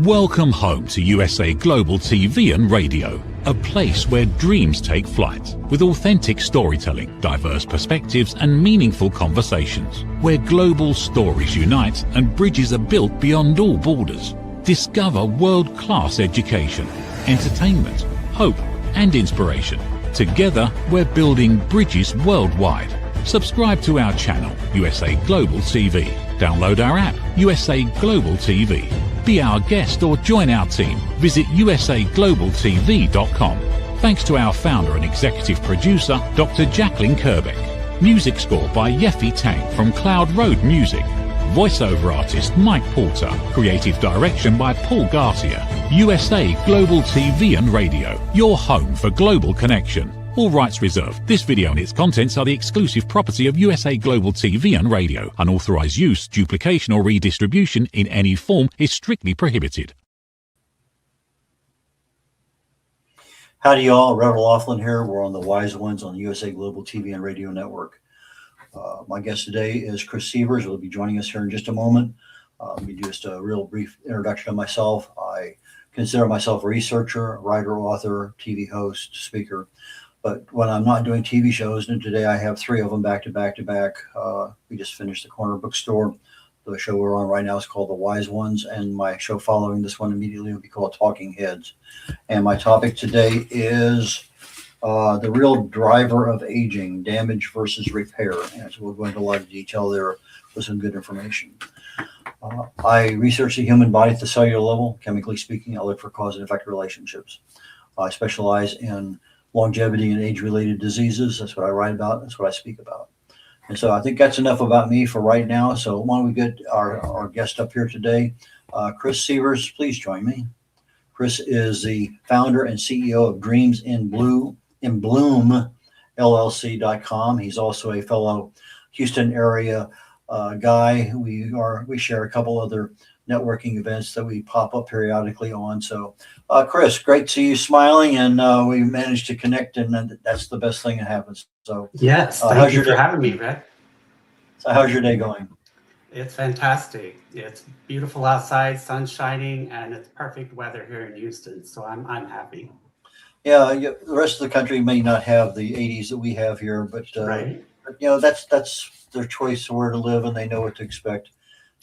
Welcome home to USA Global TV and Radio, a place where dreams take flight, with authentic storytelling, diverse perspectives and meaningful conversations, where global stories unite and bridges are built beyond all borders. Discover world-class education, entertainment, hope and inspiration. Together, we're building bridges worldwide. Subscribe to our channel, USA Global TV. Download our app, USA Global TV. Be our guest or join our team. Visit usaglobaltv.com. Thanks to our founder and executive producer, Dr. Jacqueline Kerbeck. Music score by Yeffy Tang from Cloud Road Music. Voiceover artist Mike Porter. Creative direction by Paul Garcia. USA Global TV and Radio. Your home for global connection. All rights reserved. This video and its contents are the exclusive property of USA Global TV and Radio. Unauthorized use, duplication or redistribution in any form is strictly prohibited. Howdy y'all, Reverend Laughlin here. We're on the Wise Ones on the USA Global TV and Radio Network. My guest today is Chris Sievers, who will be joining us here in just a moment. Let me do just a real brief introduction of myself. I consider myself a researcher, writer, author, TV host, speaker. But when I'm not doing TV shows, and today I have 3 of them back to back to back. We just finished the Corner Bookstore. The show we're on right now is called The Wise Ones, and my show following this one immediately will be called Talking Heads. And my topic today is the real driver of aging, damage versus repair. And so we'll go into a lot of detail there with some good information. I research the human body at the cellular level. Chemically speaking, I look for cause and effect relationships. I specialize in longevity and age-related diseases. That's what I write about. That's what I speak about. And so I think that's enough about me for right now. So why don't we get our guest up here today. Chris Sievers, please join me. Chris is the founder and CEO of Dreams in Bloom LLC.com. He's also a fellow Houston area guy. We share a couple other networking events that we pop up periodically on. So Chris, great to see you smiling, and we managed to connect, and that's the best thing that happens. So yes, thank you for having me, Rick. So how's your day going? It's fantastic. It's beautiful outside, sun shining, and it's perfect weather here in Houston. So I'm happy. Yeah, the rest of the country may not have the 80s that we have here, but right. You know, that's their choice of where to live, and they know what to expect.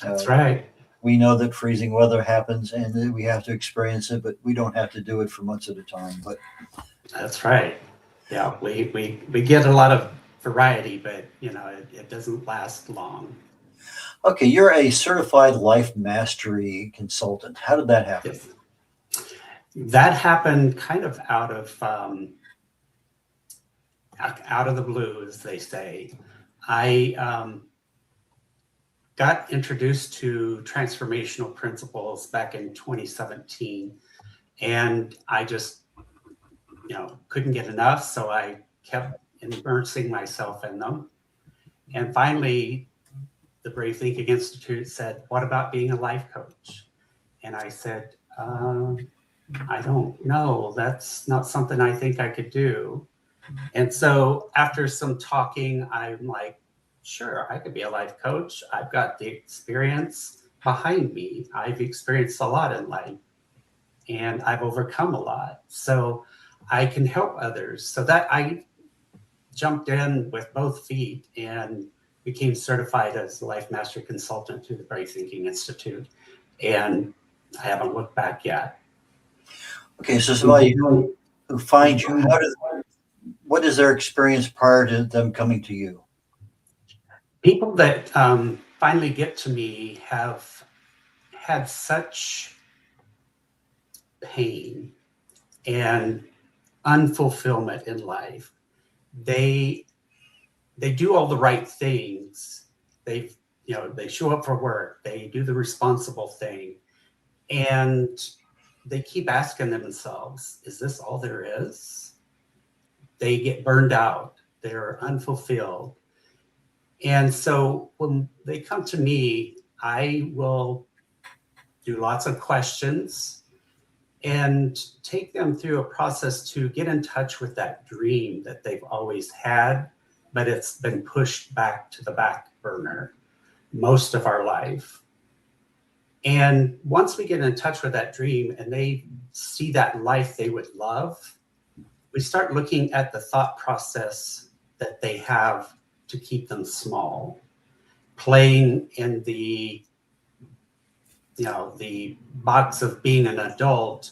That's right. We know that freezing weather happens and that we have to experience it, but we don't have to do it for months at a time. But that's right. Yeah, we get a lot of variety, but you know, it doesn't last long. Okay, you're a certified life mastery consultant. How did that happen? Yes. That happened kind of out of the blue, as they say. I got introduced to transformational principles back in 2017, and I just, couldn't get enough. So I kept immersing myself in them. And finally, the Brave Thinking Institute said, "What about being a life coach?" And I said, I don't know. That's not something I think I could do. And so after some talking, I'm like, sure, I could be a life coach. I've got the experience behind me. I've experienced a lot in life, and I've overcome a lot. So I can help others. So that I jumped in with both feet and became certified as a life mastery consultant through the Brave Thinking Institute. And I haven't looked back yet. Okay, so somebody who finds you, what is their experience prior to them coming to you? People that finally get to me have had such pain and unfulfillment in life. They do all the right things. They show up for work. They do the responsible thing, and they keep asking themselves, "Is this all there is?" They get burned out. They're unfulfilled. And so when they come to me, I will do lots of questions and take them through a process to get in touch with that dream that they've always had, but it's been pushed back to the back burner most of our life. And once we get in touch with that dream and they see that life they would love, we start looking at the thought process that they have to keep them small, playing in the box of being an adult,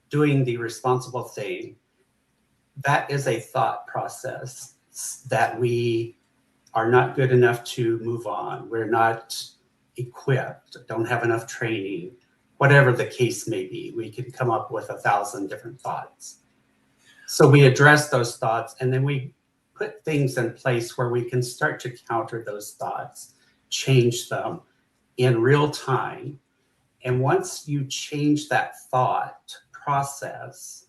doing the responsible thing. That is a thought process that we are not good enough to move on. We're not equipped, don't have enough training, whatever the case may be. We can come up with 1,000 different thoughts. So we address those thoughts, and then we put things in place where we can start to counter those thoughts, change them in real time. And once you change that thought process,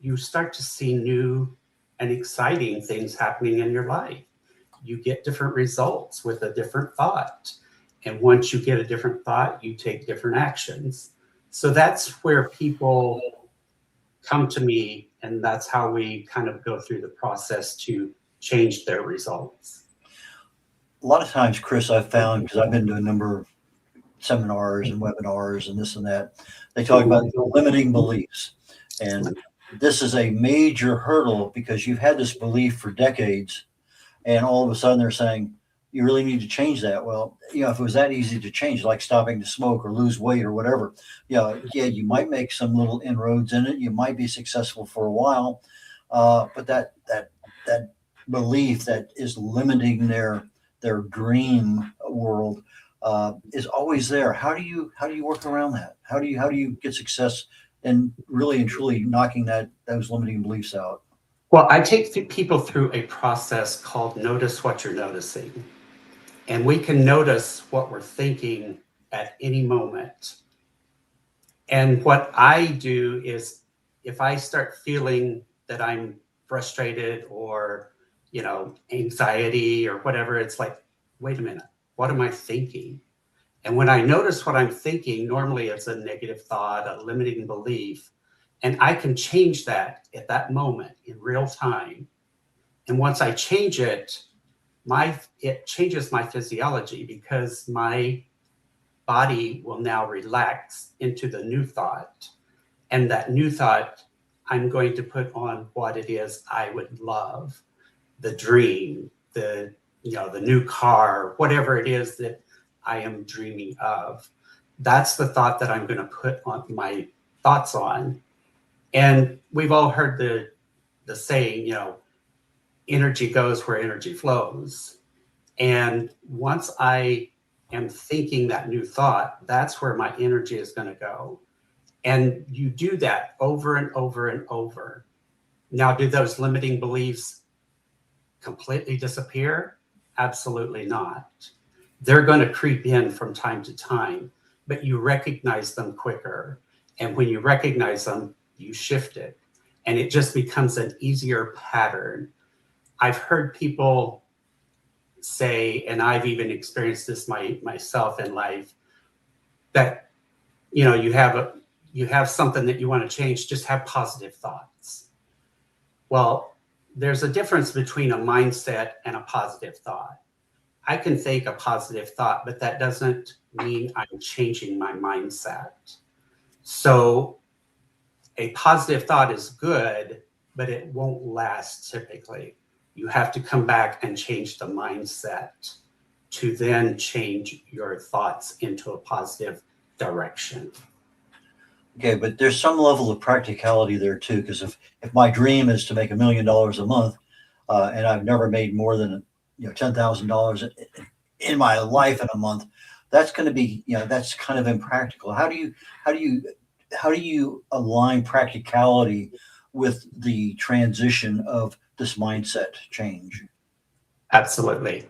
you start to see new and exciting things happening in your life. You get different results with a different thought. And once you get a different thought, you take different actions. So that's where people come to me, and that's how we kind of go through the process to change their results. A lot of times, Chris, I've found, because I've been to a number of seminars and webinars and this and that, they talk about limiting beliefs. And this is a major hurdle because you've had this belief for decades, and all of a sudden they're saying, you really need to change that. Well, if it was that easy to change, like stopping to smoke or lose weight or whatever, yeah, you might make some little inroads in it. You might be successful for a while, but that belief that is limiting their dream world is always there. How do you work around that? How do you get success in really and truly knocking those limiting beliefs out? Well, I take people through a process called notice what you're noticing. And we can notice what we're thinking at any moment. And what I do is, if I start feeling that I'm frustrated or, anxiety or whatever, it's like, wait a minute, what am I thinking? And when I notice what I'm thinking, normally it's a negative thought, a limiting belief, and I can change that at that moment in real time. And once I change it, it changes my physiology, because my body will now relax into the new thought. And that new thought, I'm going to put on what it is I would love, the dream, the new car, whatever it is that I am dreaming of. That's the thought that I'm going to put on my thoughts on. And we've all heard the saying, energy goes where energy flows. And once I am thinking that new thought, that's where my energy is going to go. And you do that over and over and over. Now, do those limiting beliefs completely disappear? Absolutely not. They're going to creep in from time to time, but you recognize them quicker. And when you recognize them, you shift it. And it just becomes an easier pattern. I've heard people say, and I've even experienced this myself in life, that you have something that you want to change, just have positive thoughts. Well, there's a difference between a mindset and a positive thought. I can think a positive thought, but that doesn't mean I'm changing my mindset. So a positive thought is good, but it won't last typically. You have to come back and change the mindset to then change your thoughts into a positive direction. Okay, but there's some level of practicality there too, because if my dream is to make $1 million a month, and I've never made more than $10,000 in my life in a month, that's going to be that's kind of impractical. How do you align practicality with the transition of this mindset change? Absolutely.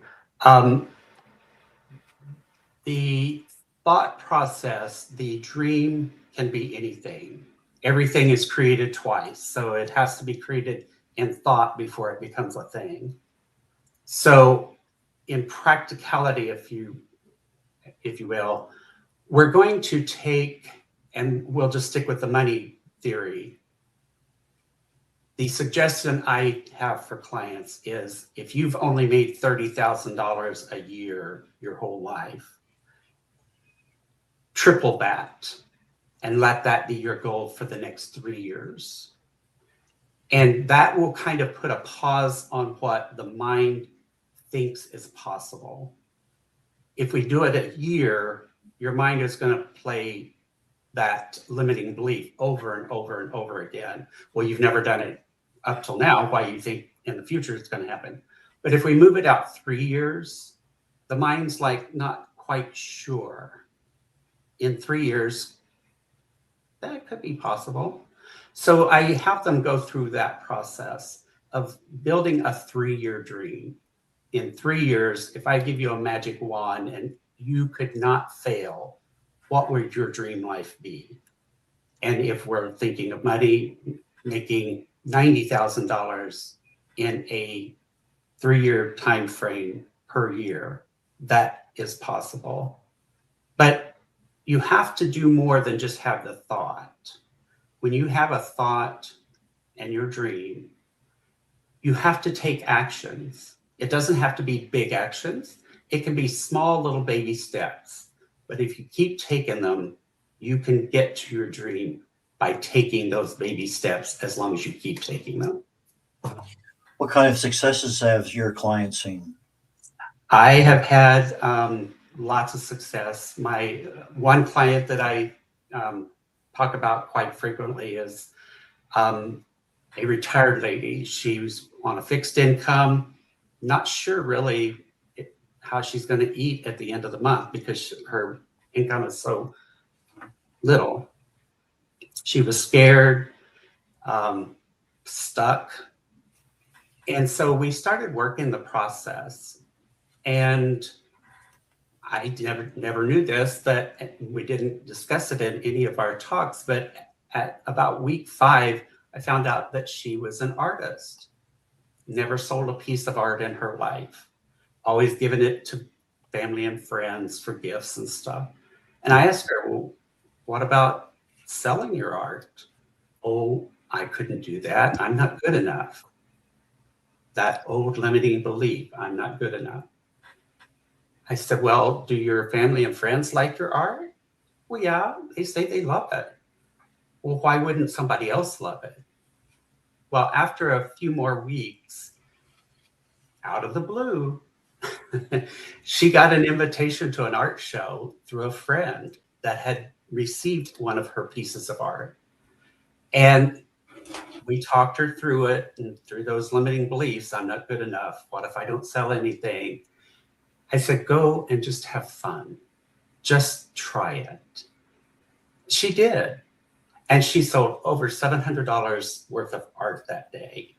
The thought process, the dream can be anything. Everything is created twice, so it has to be created in thought before it becomes a thing. So in practicality, if you will, we're going to take, and we'll just stick with the money theory. The suggestion I have for clients is, if you've only made $30,000 a year your whole life, triple that and let that be your goal for the next 3 years. And that will kind of put a pause on what the mind thinks is possible. If we do it a year, your mind is going to play that limiting belief over and over and over again. Well, you've never done it up till now. Why you think in the future it's going to happen? But if we move it out 3 years, the mind's like not quite sure. In 3 years, that could be possible. So I have them go through that process of building a 3-year dream. In 3 years, if I give you a magic wand and you could not fail, what would your dream life be? And if we're thinking of money, making $90,000 in a 3-year time frame per year, that is possible. But you have to do more than just have the thought. When you have a thought and your dream, you have to take actions. It doesn't have to be big actions. It can be small little baby steps. But if you keep taking them, you can get to your dream by taking those baby steps as long as you keep taking them. What kind of successes have your clients seen? I have had lots of success. My one client that I talk about quite frequently is a retired lady. She was on a fixed income, not sure really how she's going to eat at the end of the month because her income is so little. She was scared, stuck. And so we started working the process. And I never knew this, that we didn't discuss it in any of our talks, but at about week 5, I found out that she was an artist. Never sold a piece of art in her life. Always given it to family and friends for gifts and stuff. And I asked her, well, what about selling your art? Oh, I couldn't do that. I'm not good enough. That old limiting belief, I'm not good enough. I said, well, do your family and friends like your art? Well, yeah, they say they love it. Well, why wouldn't somebody else love it? Well, after a few more weeks, out of the blue, she got an invitation to an art show through a friend that had received one of her pieces of art. And we talked her through it and through those limiting beliefs. I'm not good enough. What if I don't sell anything? I said, go and just have fun. Just try it. She did. And she sold over $700 worth of art that day.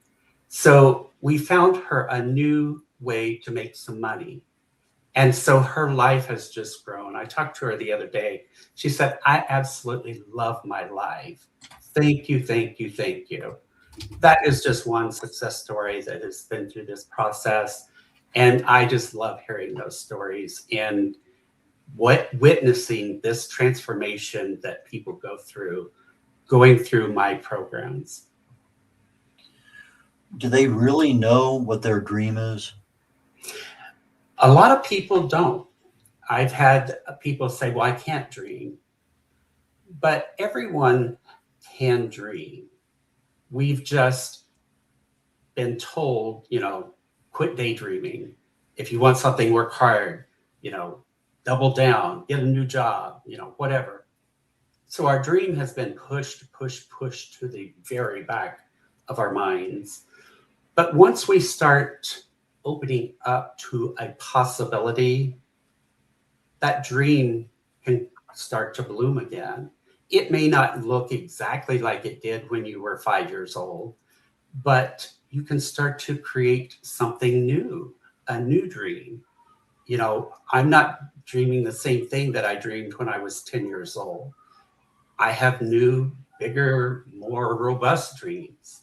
So we found her a new way to make some money. And so her life has just grown. I talked to her the other day. She said, I absolutely love my life. Thank you, thank you, thank you. That is just one success story that has been through this process. And I just love hearing those stories and witnessing this transformation that people go through, going through my programs. Do they really know what their dream is? A lot of people don't. I've had people say, well, I can't dream. But everyone can dream. We've just been told, quit daydreaming. If you want something, work hard, double down, get a new job, whatever. So our dream has been pushed to the very back of our minds. But once we start opening up to a possibility, that dream can start to bloom again. It may not look exactly like it did when you were 5 years old, but you can start to create something new, a new dream. I'm not dreaming the same thing that I dreamed when I was 10 years old. I have new, bigger, more robust dreams.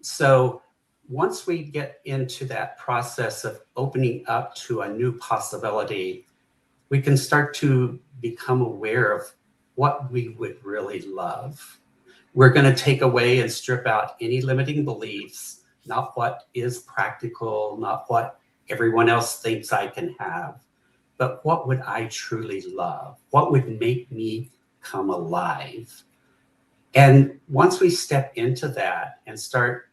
So once we get into that process of opening up to a new possibility, we can start to become aware of what we would really love. We're going to take away and strip out any limiting beliefs, not what is practical, not what everyone else thinks I can have, but what would I truly love? What would make me come alive? And once we step into that and start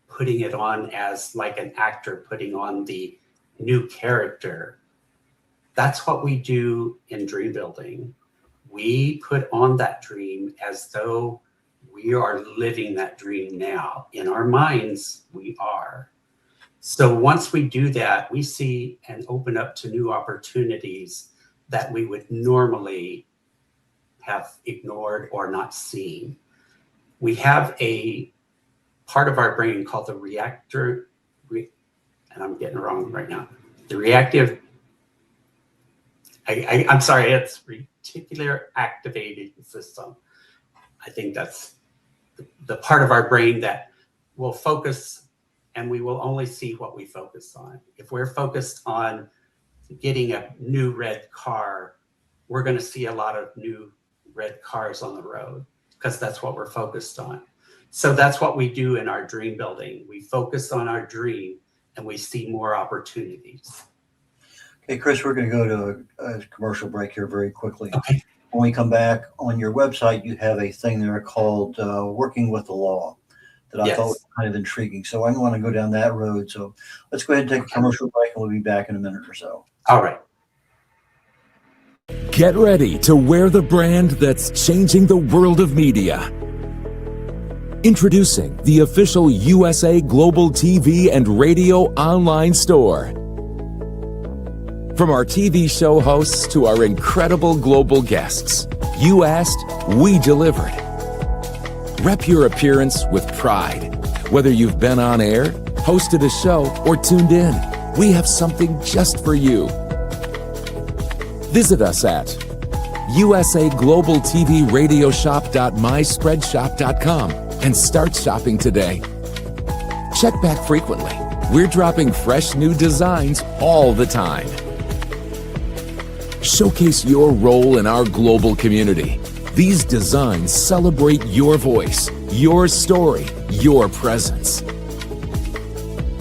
putting it on as like an actor putting on the new character, that's what we do in dream building. We put on that dream as though we are living that dream now. In our minds, we are. So once we do that, we see and open up to new opportunities that we would normally have ignored or not seen. We have a part of our brain called the and I'm getting it wrong right now. The reactive, I'm sorry, it's reticular activating system. I think that's the part of our brain that will focus, and we will only see what we focus on. If we're focused on getting a new red car, we're going to see a lot of new red cars on the road because that's what we're focused on. So that's what we do in our dream building. We focus on our dream and we see more opportunities. Okay, Chris, we're going to go to a commercial break here very quickly. Okay. When we come back, on your website, you have a thing there called Working with the Law that I thought was kind of intriguing. So I want to go down that road. So let's go ahead and take a commercial break, and we'll be back in a minute or so. All right. Get ready to wear the brand that's changing the world of media. Introducing the official USA Global TV and Radio online store. From our TV show hosts to our incredible global guests, you asked, we delivered. Rep your appearance with pride. Whether you've been on air, hosted a show, or tuned in, we have something just for you. Visit us at usaglobaltvradioshoп.myspreadshop.com and start shopping today. Check back frequently. We're dropping fresh new designs all the time. Showcase your role in our global community. These designs celebrate your voice, your story, your presence.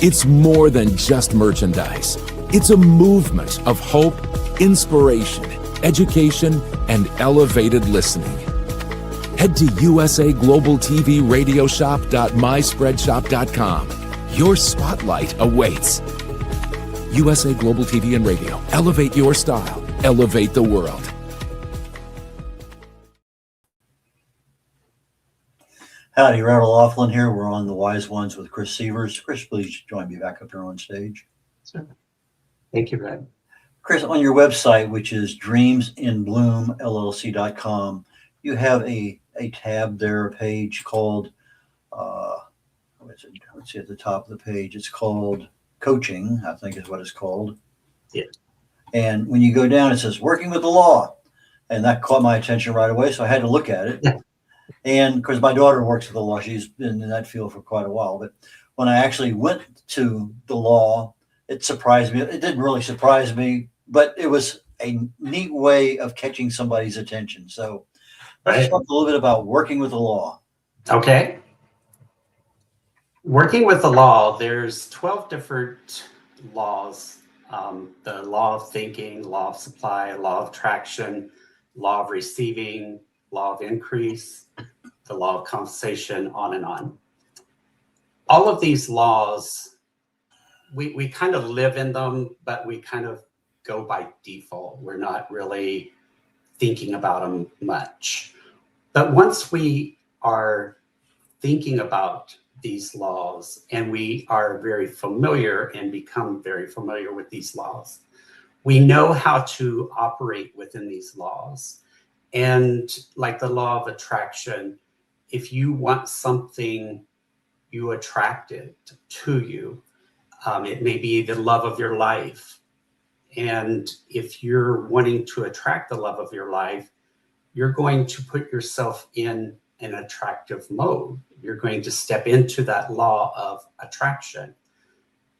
It's more than just merchandise. It's a movement of hope, inspiration, education, and elevated listening. Head to usaglobaltvradioshoп.myspreadshop.com. Your spotlight awaits. USA Global TV and Radio. Elevate your style. Elevate the world. Howdy, Reverend Laughlin here. We're on The Wise Ones with Chris Sievers. Chris, please join me back up here on stage. Sure. Thank you, Red. Chris, on your website, which is dreamsinbloomllc.com, you have a tab there, a page called, let's see at the top of the page, it's called Coaching, I think is what it's called. Yeah. And when you go down, it says Working with the Law. And that caught my attention right away, so I had to look at it. Yeah. And because my daughter works with the law, she's been in that field for quite a while. But when I actually went to the law, it surprised me. It didn't really surprise me, but it was a neat way of catching somebody's attention. So let's talk a little bit about working with the law. Okay. Working with the law, there's 12 different laws. The law of thinking, law of supply, law of attraction, law of receiving, law of increase, the law of compensation, on and on. All of these laws, we kind of live in them, but we kind of go by default. We're not really thinking about them much. But once we are thinking about these laws and we are very familiar and become very familiar with these laws, we know how to operate within these laws. And like the law of attraction, if you want something, you attract it to you. It may be the love of your life. And if you're wanting to attract the love of your life, you're going to put yourself in an attractive mode. You're going to step into that law of attraction.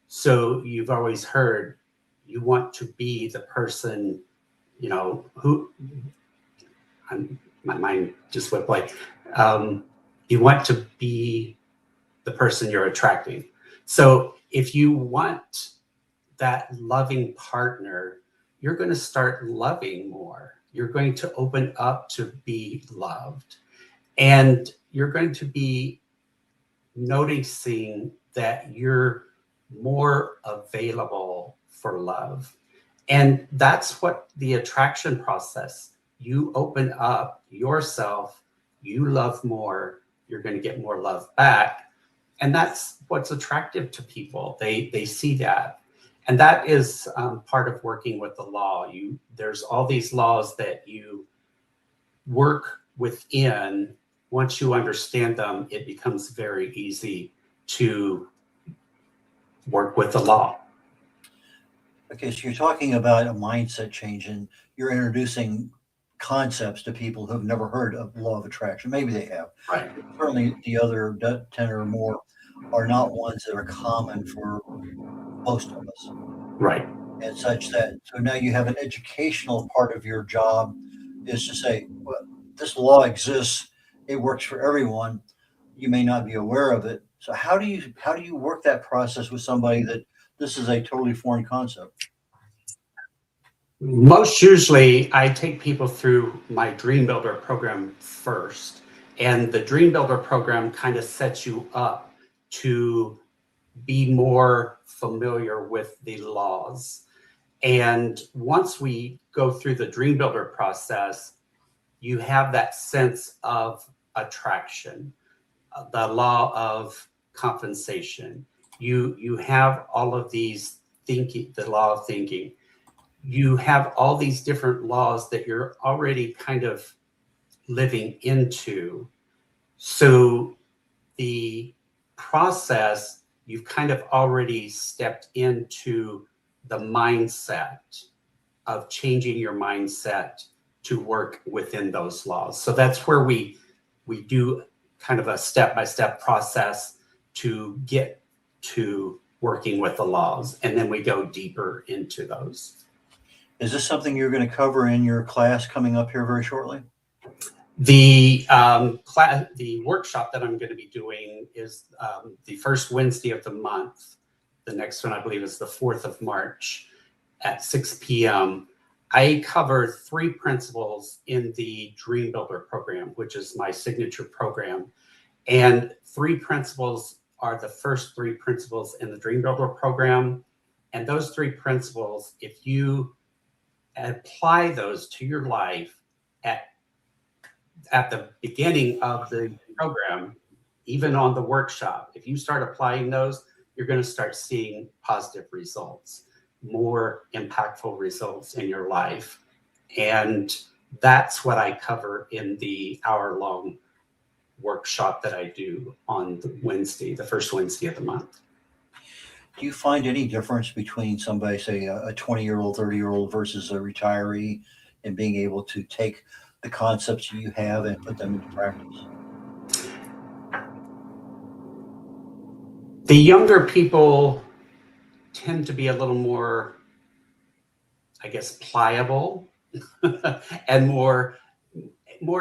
So you've always heard you want to be the person, you know, who, my mind just went blank. You want to be the person you're attracting. So if you want that loving partner, you're going to start loving more. You're going to open up to be loved. And you're going to be noticing that you're more available for love. And that's what the attraction process, you open up yourself, you love more, you're going to get more love back. And that's what's attractive to people. They see that. And that is part of working with the law. There's all these laws that you work within. Once you understand them, it becomes very easy to work with the law. Okay, so you're talking about a mindset change, and you're introducing concepts to people who've never heard of law of attraction. Maybe they have. Right. Certainly the other 10 or more are not ones that are common for most of us. Right. And such that, so now you have an educational part of your job is to say, well, this law exists, it works for everyone. You may not be aware of it. So how do you work that process with somebody that this is a totally foreign concept? Most usually I take people through my Dream Builder program first. And the Dream Builder program kind of sets you up to be more familiar with the laws. And once we go through the Dream Builder process, you have that sense of attraction, the law of compensation. You have all of these thinking, the law of thinking. You have all these different laws that you're already kind of living into. So the process, you've kind of already stepped into the mindset of changing your mindset to work within those laws. So that's where we do kind of a step-by-step process to get to working with the laws, and then we go deeper into those. Is this something you're going to cover in your class coming up here very shortly? The workshop that I'm going to be doing is the first Wednesday of the month. The next one, I believe, is the 4th of March at 6 p.m. I cover 3 principles in the Dream Builder program, which is my signature program. And 3 principles are the first 3 principles in the Dream Builder program. And those 3 principles, if you apply those to your life at the beginning of the program, even on the workshop, if you start applying those, you're going to start seeing positive results, more impactful results in your life. And that's what I cover in the hour-long workshop that I do on the Wednesday, the first Wednesday of the month. Do you find any difference between somebody, say a 20-year-old, 30-year-old versus a retiree in being able to take the concepts you have and put them into practice? The younger people tend to be a little more, I guess, pliable and more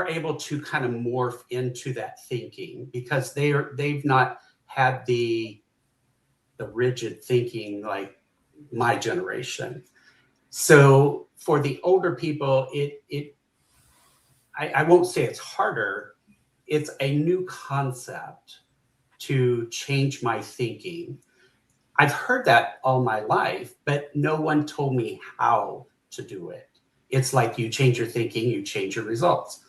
able to kind of morph into that thinking, because they've not had the rigid thinking like my generation. So for the older people, I won't say it's harder. It's a new concept to change my thinking. I've heard that all my life, but no one told me how to do it. It's like you change your thinking, you change your results.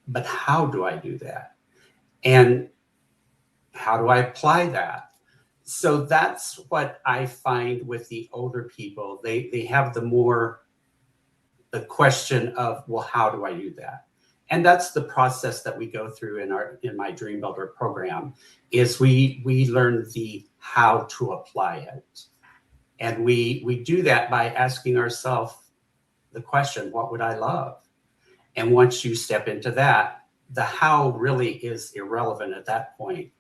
But how do I do that? And how do I apply that? So that's what I find with the older people. They have the question of, well, how do I do that? And that's the process that we go through in my Dream Builder program, is we learn the how to apply it. And we do that by asking ourselves the question, what would I love? And once you step into that, the how really is irrelevant at that point.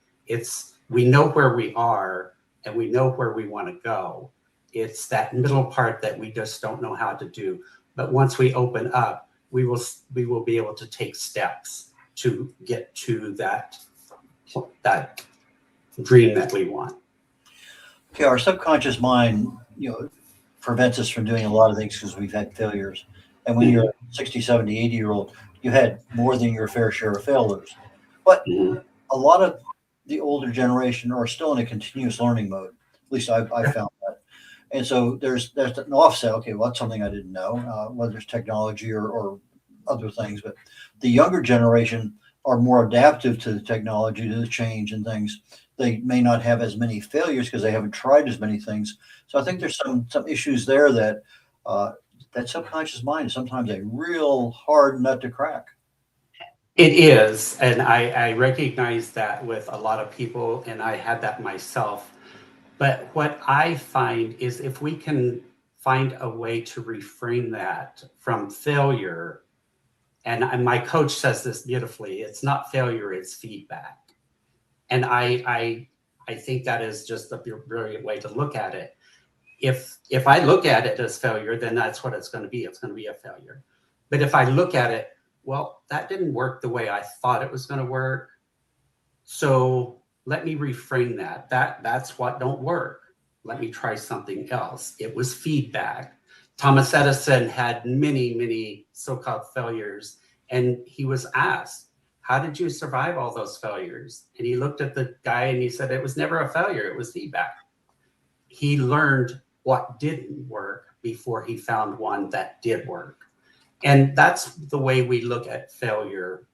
We know where we are and we know where we want to go. It's that middle part that we just don't know how to do. But once we open up, we will be able to take steps to get to that dream that we want. Okay, our subconscious mind, prevents us from doing a lot of things because we've had failures. And when you're 60, 70, 80-year-old, you had more than your fair share of failures. But a lot of the older generation are still in a continuous learning mode. At least I found that. And so there's an offset. Okay, well, that's something I didn't know, whether it's technology or other things. But the younger generation are more adaptive to the technology, to the change and things. They may not have as many failures because they haven't tried as many things. So I think there's some issues there that that subconscious mind is sometimes a real hard nut to crack. It is, and I recognize that with a lot of people, and I had that myself. But what I find is if we can find a way to reframe that from failure, and my coach says this beautifully, it's not failure, it's feedback. And I think that is just a brilliant way to look at it. If I look at it as failure, then that's what it's going to be. It's going to be a failure. But if I look at it, well, that didn't work the way I thought it was going to work. So let me reframe that. That's what don't work. Let me try something else. It was feedback. Thomas Edison had many, many so-called failures, and he was asked, how did you survive all those failures? And he looked at the guy and he said, it was never a failure, it was feedback. He learned what didn't work before he found one that did work. And that's the way we look at failure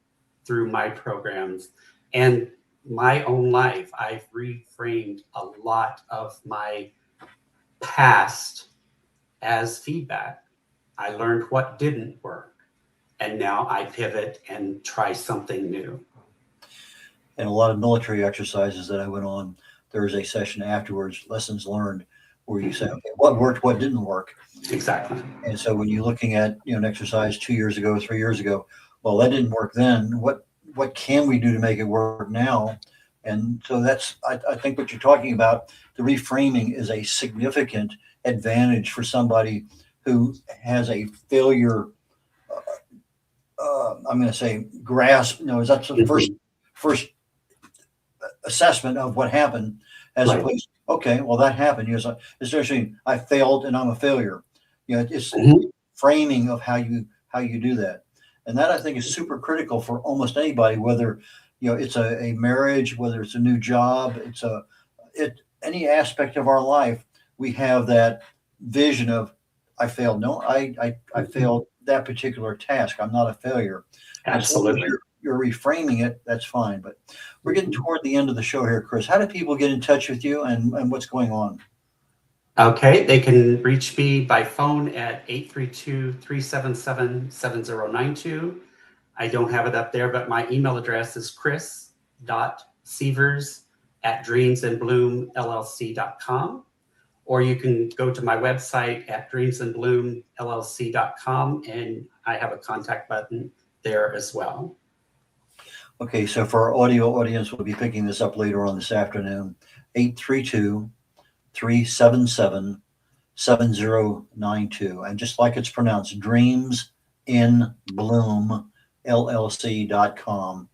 through my programs and my own life. I've reframed a lot of my past as feedback. I learned what didn't work, and now I pivot and try something new. And a lot of military exercises that I went on, there was a session afterwards, lessons learned, where you say, okay, what worked, what didn't work. Exactly. And so when you're looking at an exercise 2 years ago, 3 years ago, well, that didn't work then. What can we do to make it work now? And so that's, I think what you're talking about, the reframing is a significant advantage for somebody who has a failure, I'm going to say grasp, that's the first assessment of what happened, as opposed to, okay, well, that happened. Especially I failed and I'm a failure. It's framing of how you do that. And that I think is super critical for almost anybody, whether it's a marriage, whether it's a new job, any aspect of our life, we have that vision of I failed. No, I failed that particular task. I'm not a failure. Absolutely. So you're reframing it, that's fine. But we're getting toward the end of the show here, Chris. How do people get in touch with you and what's going on? Okay, they can reach me by phone at 832-377-7092. I don't have it up there, but my email address is chris.sievers@dreamsandbloomllc.com. Or you can go to my website at dreamsandbloomllc.com, and I have a contact button there as well. Okay, so for our audio audience, we'll be picking this up later on this afternoon. 832-377-7092. And just like it's pronounced, dreamsandbloomllc.com.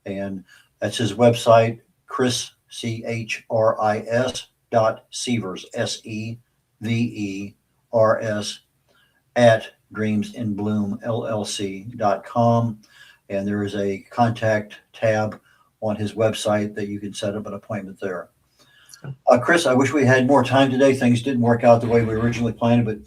And that's his website, Chris, CHRIS .Sievers, SEVERS, at dreamsandbloomllc.com. And there is a contact tab on his website that you can set up an appointment there. Chris, I wish we had more time today. Things didn't work out the way we originally planned, but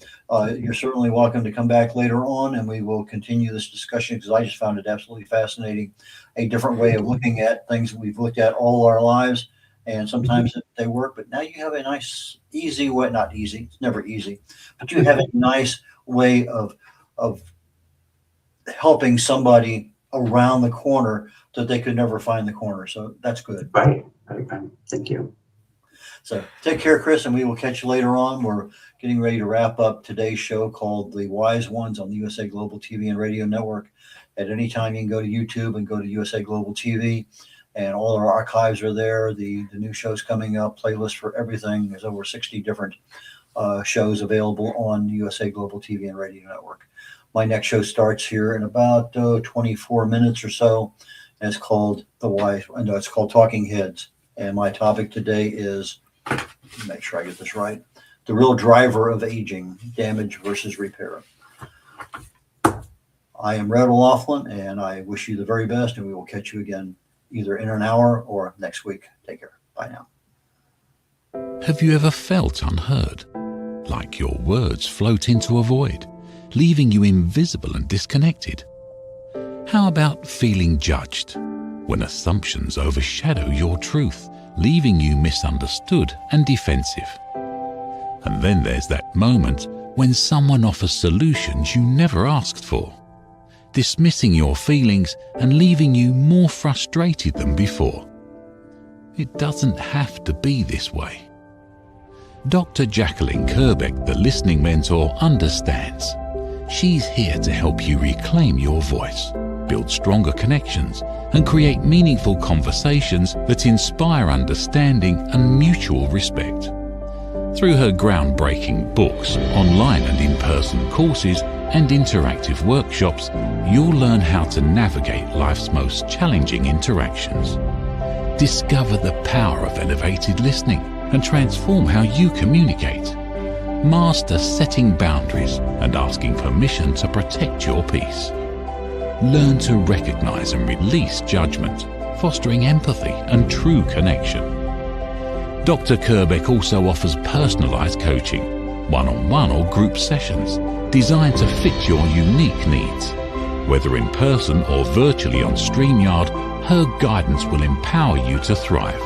you're certainly welcome to come back later on, and we will continue this discussion because I just found it absolutely fascinating. A different way of looking at things that we've looked at all our lives, and sometimes they work, but now you have a nice, easy way, not easy, it's never easy, but you have a nice way of helping somebody around the corner that they could never find the corner. So that's good. Right. Thank you. So take care, Chris, and we will catch you later on. We're getting ready to wrap up today's show called The Wise Ones on the USA Global TV and Radio Network. At any time, you can go to YouTube and go to USA Global TV, and all our archives are there. The new shows coming up, playlist for everything. There's over 60 different shows available on USA Global TV and Radio Network. My next show starts here in about 24 minutes or so, and it's called it's called Talking Heads. And my topic today is, make sure I get this right, the real driver of aging, damage versus repair. I am Red O'Loughlin, and I wish you the very best, and we will catch you again either in an hour or next week. Take care. Bye now. Have you ever felt unheard? Like your words float into a void, leaving you invisible and disconnected? How about feeling judged, when assumptions overshadow your truth, leaving you misunderstood and defensive? And then there's that moment when someone offers solutions you never asked for, dismissing your feelings and leaving you more frustrated than before. It doesn't have to be this way. Dr. Jacqueline Kerbeck, the listening mentor, understands. She's here to help you reclaim your voice, build stronger connections, and create meaningful conversations that inspire understanding and mutual respect. Through her groundbreaking books, online and in-person courses, and interactive workshops, you'll learn how to navigate life's most challenging interactions. Discover the power of elevated listening and transform how you communicate. Master setting boundaries and asking permission to protect your peace. Learn to recognize and release judgment, fostering empathy and true connection. Dr. Kerbeck also offers personalized coaching, one-on-one or group sessions, designed to fit your unique needs. Whether in person or virtually on StreamYard, her guidance will empower you to thrive.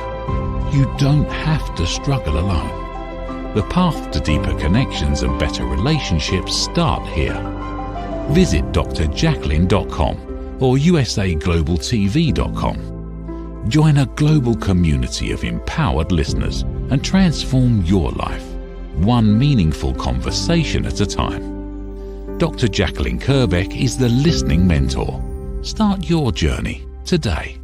You don't have to struggle alone. The path to deeper connections and better relationships start here. Visit drjacqueline.com or usaglobaltv.com. Join a global community of empowered listeners and transform your life, one meaningful conversation at a time. Dr. Jacqueline Kerbeck is the listening mentor. Start your journey today.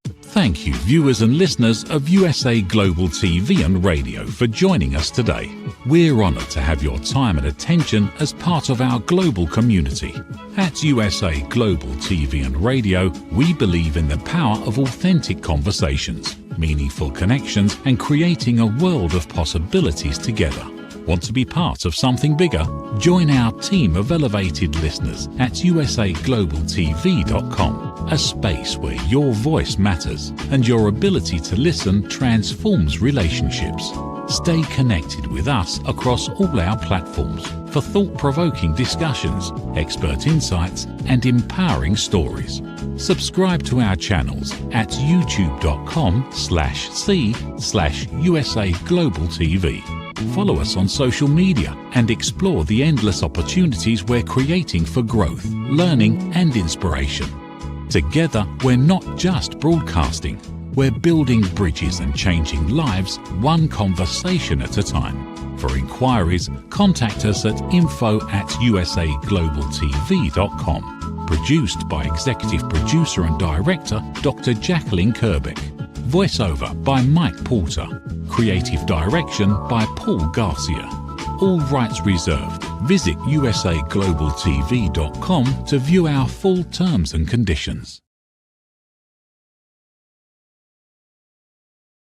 Thank you, viewers and listeners of USA Global TV and Radio, for joining us today. We're honoured to have your time and attention as part of our global community. At USA Global TV and Radio, we believe in the power of authentic conversations, meaningful connections, and creating a world of possibilities together. Want to be part of something bigger? Join our team of elevated listeners at usaglobaltv.com, a space where your voice matters and your ability to listen transforms relationships. Stay connected with us across all our platforms for thought-provoking discussions, expert insights, and empowering stories. Subscribe to our channels at youtube.com/c/USA-Global-TV. Follow us on social media and explore the endless opportunities we're creating for growth, learning, and inspiration. Together, we're not just broadcasting, we're building bridges and changing lives one conversation at a time. For inquiries, contact us at info@usaglobaltv.com. Produced by Executive Producer and Director Dr. Jacqueline Kerbeck. Voiceover by Mike Porter. Creative direction by Paul Garcia. All rights reserved. Visit usaglobaltv.com to view our full terms and conditions.